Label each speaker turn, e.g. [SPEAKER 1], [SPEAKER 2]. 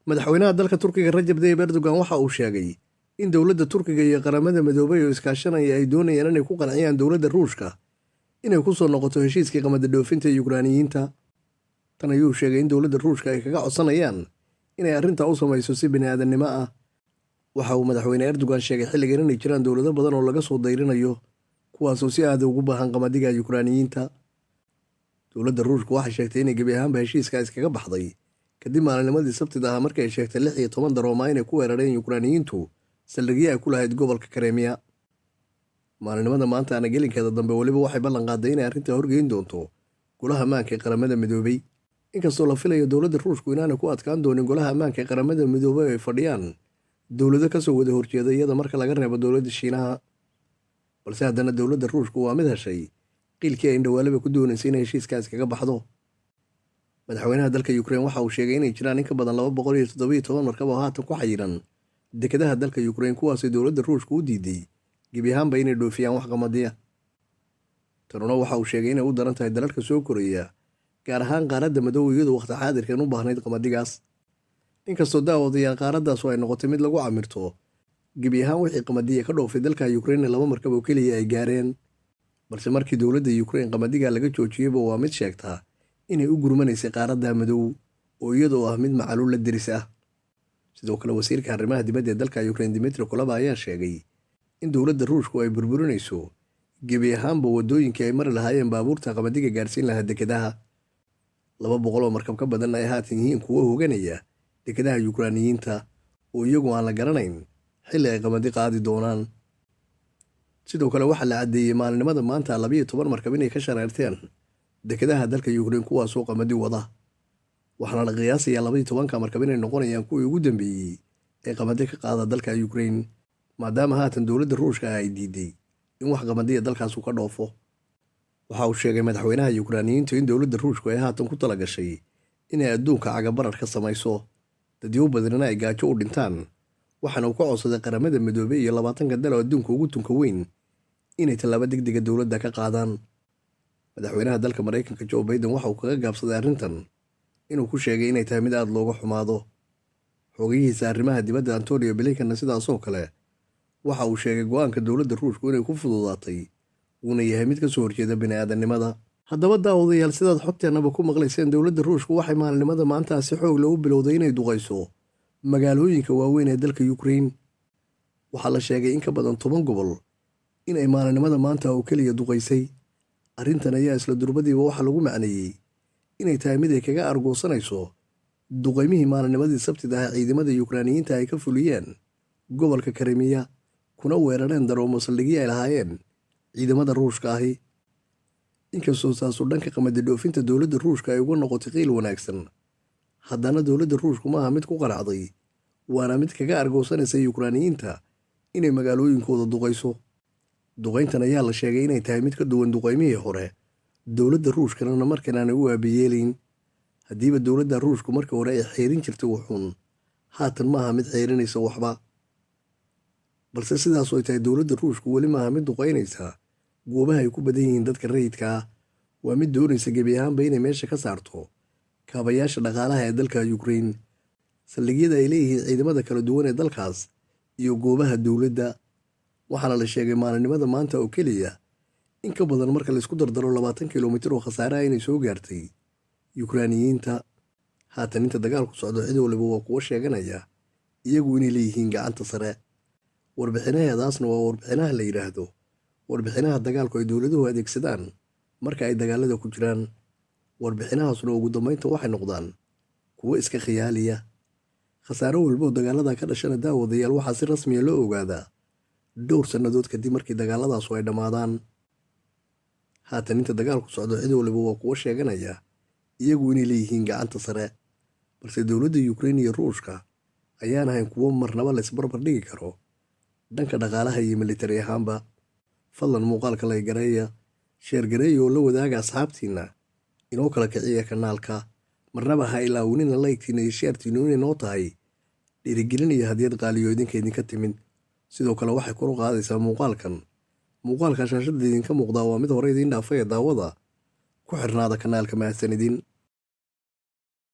[SPEAKER 1] madaxweynaha dalka Turkiga Rajab Tayyip Erdogan waxa uu sheegay in dowladda Turkiga iyo qaramada midoobay oo iskaashanaya ay doonayaan inay ku qanciyaan dowladda Ruushka inay ku soo noqoto heshiiskii qamadi dhoofinta Yukraaniyiinta. Tan ayuu sheegay in dowladda Ruushka ay kaga codsanayaan inay arrintaa u samayso si bini'aadanimo ah. Waxa uu madaxweyne Erdogan sheegay xilligan inay jiraan dowlado badan oo laga soo dayrinayo kuwaasoo si aad ugu baahan qamadiga Yukraaniyiinta. Dowladda Ruushka waxay sheegtay inay gebi ahaanba heshiiska iskaga baxday kadib maalinimadii Sabtida ah markii ay sheegtay 16 daroomaa inay ku weerareen Yukraaniyiintu saldhigyo ay ku lahayd gobolka Crimea. Maalinimada maanta ana gelinkeeda dambe waliba waxay ballan qaaday inay arrinta horgeyn doonto golaha ammaanka ee qaramada midoobay. Inkastoo la filayo dowladda Ruushku inaanay ku adkaan doonin golaha ammaanka ee qaramada midoobay ay fadhiyaan dowlado ka soo wada horjeeda iyada marka laga reebo dowladda Shiinaha, balse haddana dowladda Ruushku waa mid heshay qiilkii ay indhawaalaba ku doonaysay inay heshiiskaas kaga baxdo. Madaxweynaha dalka Ukraine waxa uu sheegay inay jiraan in ka badan 217 markab oo haatan ku xayiran dekedaha dalka Ukraine kuwaasoo dowladda Ruushka u diiday gebi ahaanba inay dhoofiyaan wax qamadiya. Tanuna waxa uu sheegay inay u daran tahay dalalka soo koraya gaar ahaan qaaradda madow iyadoo waqti xaadirkan u baahnayd qamadigaas. Inkastoo daawadayaal qaaraddaas ay noqotay mid lagu camirto gebi ahaan wixii qamadiya ka dhoofay dalka Ukraine 2 markab oo keliya ay gaareen, balse markii dowladda Ukraine qamadiga laga joojiyeyba waa mid sheegta inay u gurmanaysay qaaradda madow oo iyadoo ah mid macaluul la diris ah. Sidoo kale wasiirka arrimaha dibadda ee dalka Ukraine Dmytro Kuleba ayaa sheegay in dowladda Ruushku ay burburinayso gebi ahaanba wadooyinkii ay mari lahaayeen baabuurta qamadiga gaarsiin lahaa dekedaha. 200 oo markab ka badan ay haatan yihiin kuwo hooganaya dekedaha Yukraaniyiinta oo iyagu aan la garanayn xilli ay qamadi qaadi doonaan. Sidoo kale waxaa la caddeeyey maalinimada maanta 12 markab inay ka shareerteen dekedaha dalka Ukraine kuwaasoo qamadi wada. Waxaana la qiyaasayaa 12 markab inay noqonayaan kuwii ugu dambeeyey ee qamadi ka qaada dalka Ukraine, maadaama haatan dowladda Ruushka ay diiday in wax qamadiya dalkaasu ka dhoofo. Waxa uu sheegay madaxweynaha Yukraaniyiintu in dowladda Ruushku ay haatan ku talagashay inay adduunka cagabarar ka samayso dadyo badanina ay gaajo u dhintaan, waxaana uu ka codsaday qaramada midoobay iyo 20 dal oo adduunka ugu tunka weyn inay tallaabo degdega dowladda ka qaadaan. Madaxweynaha dalka Mareykanka Joe Biden waxa uu kaga gaabsaday arrintan inuu ku sheegay inay tahay mid aad looga xumaado. Xogayihiisa arrimaha dibadda Antonio Blinken sidaasoo kale waxa uu sheegay go'aanka dowladda Ruushku inay ku fududaatay uuna yahay mid ka soo horjeeda bini'aadanimada. Haddaba daawadayaal sidaad xogteennaba ku maqlayseen dowladda Ruushku waxay maalinimada maanta si xoog leh u bilowday inay duqayso magaalooyinka waaweyn ee dalka Ukraine. Waxaa la sheegay in ka badan 10 gobol inay maalinimada maanta oo keliya duqaysay. Arrintan ayaa isla durbadiiba waxaa lagu macneeyey inay tahay mid ay kaga argoosanayso duqaymihii maalinimadii Sabtida ah ciidamada Yukraaniyiinta ay ka fuliyeen gobolka Crimea kuna weerareen daroomo saldhigyo ay lahaayeen ciidamada Ruushka ahi. Inkastoo taasoo dhanka qamadi dhoofinta dowladda Ruushka ay uga noqotay qiil wanaagsan, haddana dowladda Ruushku maaha mid ku qaracday, waana mid kaga argoosanaysa Yukraaniyiinta inay magaalooyinkooda duqayso. Duqayntan ayaa la sheegay inay tahay mid ka duwan duqaymihii hore, dowladda Ruushkana markan aanay u aabiyeelayn. Haddiiba dowladda Ruushku markii hore ay xeerin jirtay wuxuun, haatan maaha mid xeerinaysa waxba, balse sidaas oo ay tahay dowladda Ruushku weli maaha mid duqaynaysa goobaha ay ku badan yihiin dadka rayidka ah. Waa mid doonaysa gebi ahaanba inay meesha ka saarto kaabayaasha dhaqaalaha ee dalka Ukraine, saldhigyada ay leeyihiin ciidamada kala duwan ee dalkaas iyo goobaha dowladda. Waxaana la sheegay maalinimada maanta oo keliya in ka badan marka la isku dardaro 20 kilomitir oo khasaare ah inay soo gaartay Yukraaniyiinta. Haatan inta dagaalku socdo cid waliba waa kuwa sheeganaya iyagu inay leeyihiin gacanta sare. Warbixinaheedaasna waa warbixinaha la yidhaahdo warbixinaha dagaalku ay dowladuhu adeegsadaan marka ay dagaalada ku jiraan. Warbixinahaasuna ugu dambeynta waxay noqdaan kuwo iska khiyaaliya. Khasaaro walba oo dagaalada ka dhashana daawadayaal waxaa si rasmi ah loo ogaadaa dhowr sannadood kadib markii dagaaladaasu ay dhammaadaan. Haatan inta dagaalku socdo cid waliba waa kuwa sheeganaya iyagu inay leeyihiin gacanta sare, balse dowladda Ukraine iyo Ruushka ayaan ahayn kuwo marnaba la isbarbar dhigi karo dhanka dhaqaalaha iyo militari ahaanba. Fadlan muuqaalka la gareeya, sheer gareeya oo la wadaaga asxaabtiina inoo kala kiciya kanaalka. Marnaba ha ilaawinina like-tiina iyo sheertiinu inay noo tahay dhiirigelin iyo hadiyad qaaliyo idinka timin. Sidoo kale waxay kor u qaadaysaa muuqaalka shaashadda idinka muuqda waa mid hore idiin dhaafay daawada ku xirnaada kanaalka mahadsanidin.